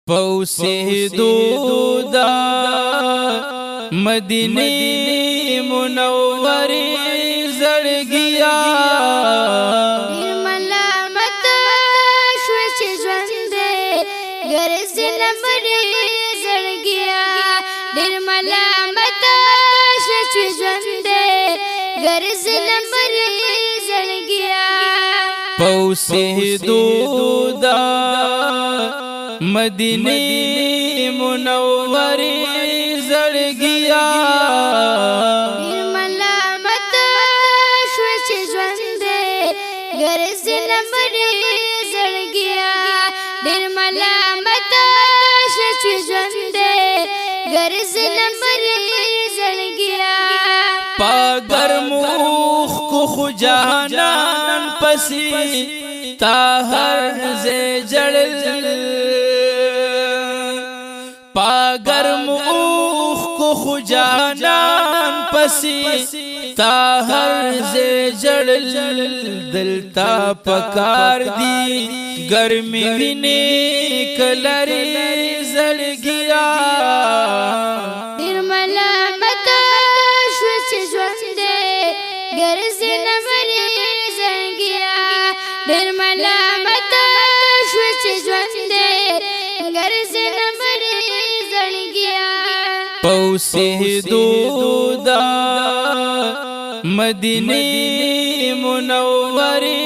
پوسی دودا مدینه منوری زړګیا ملامت شو چې ژوند ګرځي لمرې زړګیا ډېر ملامت شو چې ژوند ګرځي لمرې زړګیا پوسی دودا مدینه منوری زړګیا ملامت شو چې ژوند ګرځي لمرې زړګیا ډېر ملامت شو چې ژوند ګرځي لمرې زړګیا پاګر موخ کو خو جهانان پسی تا هر زه جړل پاگر موخ کو خو جانان پسی تا هر زه جړل دلتا پکار دی گرمی ویني کلری زړګیا ډېر ملامت شو چې ژوند ګرځي لمرې زړګیا ډېر ملامت شو چې ژوند ګرځي لمرې زړګیا پوسی دودا مدینه منوری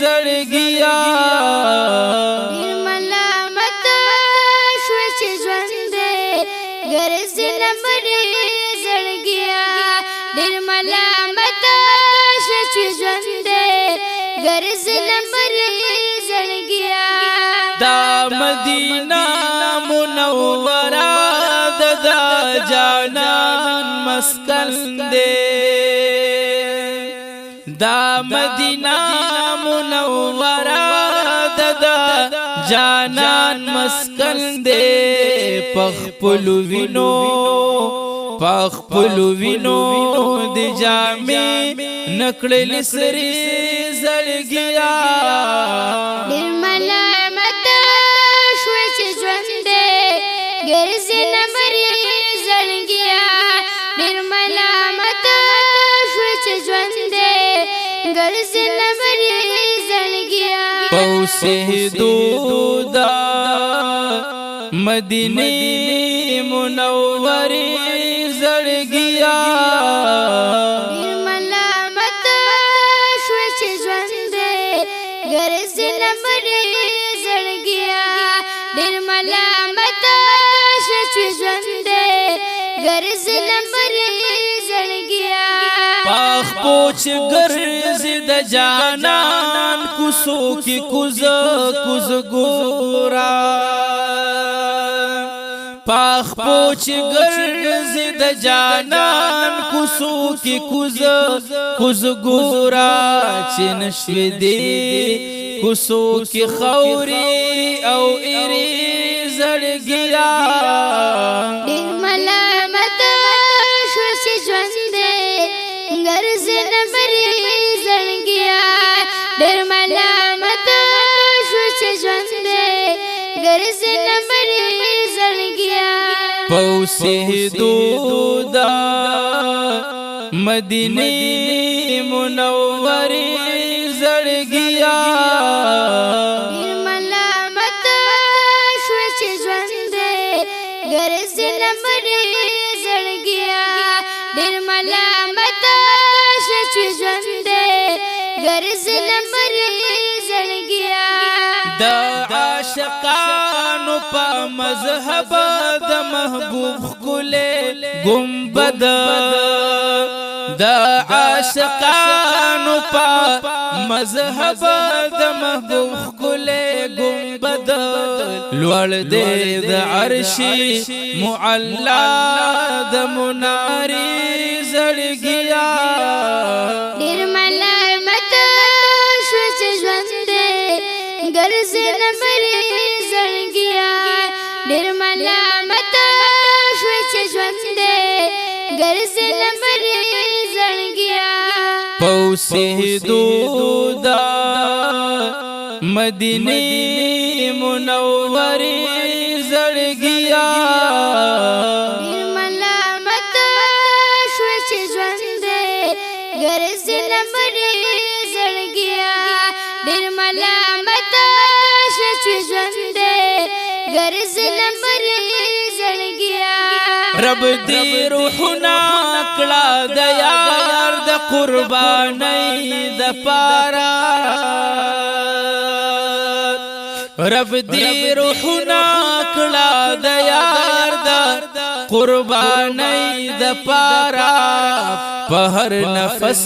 زړګیا ډېر ملامت شو چې ژوند ګرځي لمرې زړګیا ډېر ملامت شو چې ژوند ګرځي لمرې زړګیا دا مدینه منوره دا جانان مسکن دے دا مدینہ منورہ دا جانان مسکن دے پخپلو وینو دی جامی نکڑل سری زړګیا ډېر ملامت شو چې ژوند ګرځي لمرې زړګیا ډېر ملامت شو چې ژوند ګرځي لمرې زړګیا پوسی دودا مدینه منوری زړګیا ډېر ملامت شو چې ژوند ګرځي لمرې زړګیا ډېر ملامت شو چې ژوند ګرځي لمرې زړګیا پاخ پوچ ګرځي د جانان کوسو کی کوز ګورا پاخ پوچ ګرځي د جانان کوسو کی کوز ګورا چنشوي دی کوسو کی خوري او ایری زړګیا ډېر ملامت شو چې ژوند ګرځي لمرې زړګیا ډېر ملامت شو چې ژوند ګرځي لمرې زړګیا پوسی دودا مدینه منوری زړګیا ډېر ملامت شو چې ژوند ګرځي لمرې زړګیا ډېر ملامت شو چې ژوند ګرځي لمرې زړګیا د عاشقانو په مذهب د محبوب ګلې گنبد د عاشقانو په مذهب د محبوب ګلې گنبد لوړ دې د عرشی معلا د مناری زړګیا ډېر ملامت شو چې ژوند ګرځي لمرې زړګیا ډېر ملامت شو چې ژوند ګرځي لمرې زړګیا پوسی دودا مدینه منوری زړګیا ډیر ملامت شوې چې ژوند ګرځي نمبرې زړګیا ډیر ملامت شوې چې ژوند ګرځي نمبرې زړګیا رب دې روحنا کړه د یار د قربانۍ د پارا رب دې روحنا کړه د یار د قربانۍ د پارا په هر نفس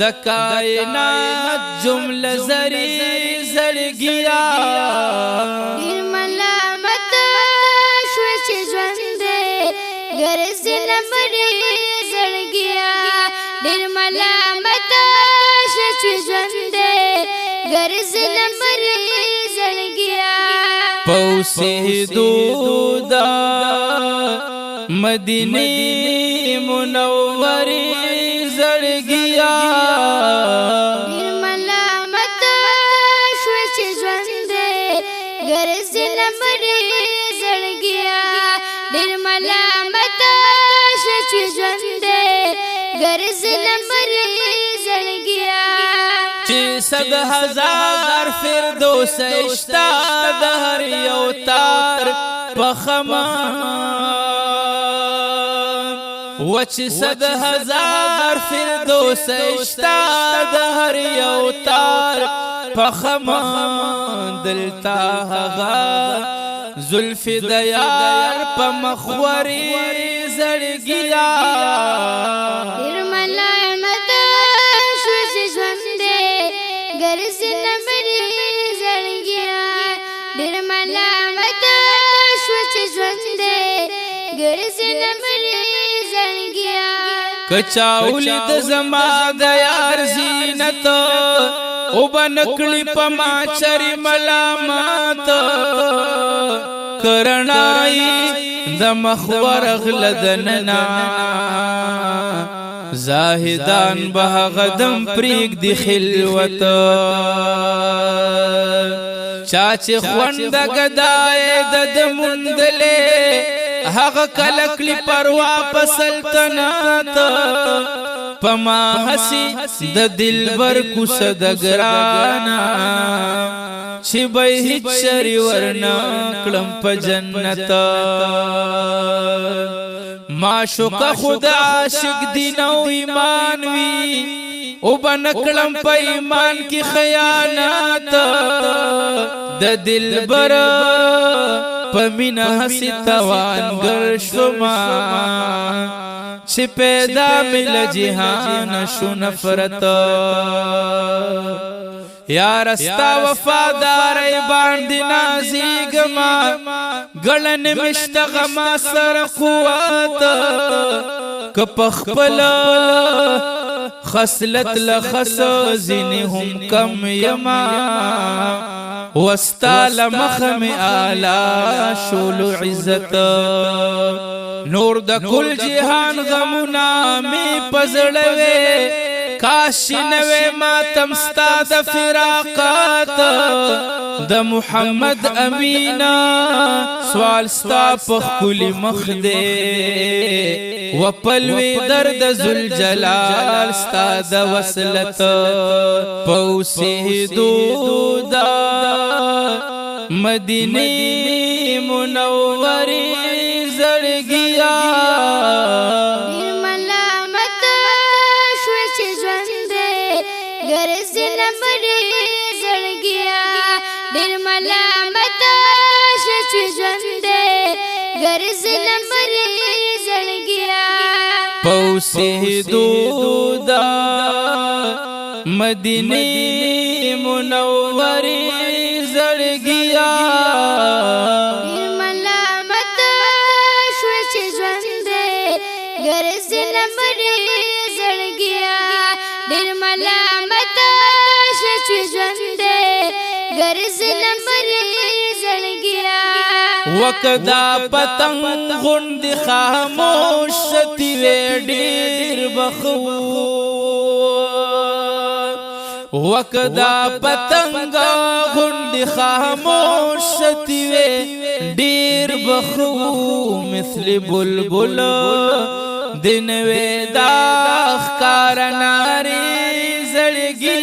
د کائنات جمله زری زړګیا ډیر ملامت شوې چې ژوند ګرځي نمبرې زړګیا ډیر ملامت شوې چې ژوند ګرځي نمبرې زړګیا پوسیدو دا مدینه منورې زړګیا ډیر ملامت شوې چې ژوند ګرځي نمبرې زړګیا ډیر ملامت شوې چې ژوند ګرځي نمبرې زړګیا چې 100,000 فردوس اشتا د هر یو تار پخما وچ 100,000 فردوس اشتا د هر یو تار پخما دلتا هغه زلف د یار په مخوري زړګیا ډیر ملامت شوې چې ژوند ګرځي نمبرې زړګیا ډیر ملامت شوې چې ژوند ګرځي نمبرې زړګیا کچاولی د زما د یار زینت او بنکلی په ما چری ملامت کرنای د مخور غلدننا زاهدان به غدم پریک دی خلوت چاچ خوند گدای د مندلې هغه کلکلی پروا په سلطنت پما حسی د دلبر کو صدګرانا چې به هیڅ شری ورنا کلم په جنت معشوق خدا عاشق دین او ایمان وی او بنکلم په ایمان کی خیانت د دلبر پمینا حسی توان گرشما چه پیدا مل جہان شو نفرت یا رستا وفادار باندی نازیگما گلن مشتغما سر قوات کپخپل خسلت لخس زینهم کم یما وستال مخم آلا شول عزت نور د کل جهان غمنا می پزړوي کاش نوې ماتم ستا د فراقات د محمد امینا سوال ستا په خولي مخ دې وپلوي درد ذل جلال ستا د وصلت پوسیدو دا مدینه منورې زړګیا ډیر ملامت شوې چې ژوند ګرځي نمبرې زړګیا ډیر ملامت شوې چې ژوند ګرځي نمبرې زړګیا پوسیدو دا مدینه منورې زړګیا ډیر ملامت شوې چې ژوند ګرځي نمبرې زړګیا ډیر ملامت شوې چې ژوند ګرځي نمبرې زړګیا وکدا پتنګ غوند خاموش تی ډیر بخو وکدا پتنګ غوند خاموش تی ډیر بخو مثل بلبل دن ودا خکار ناری زړګي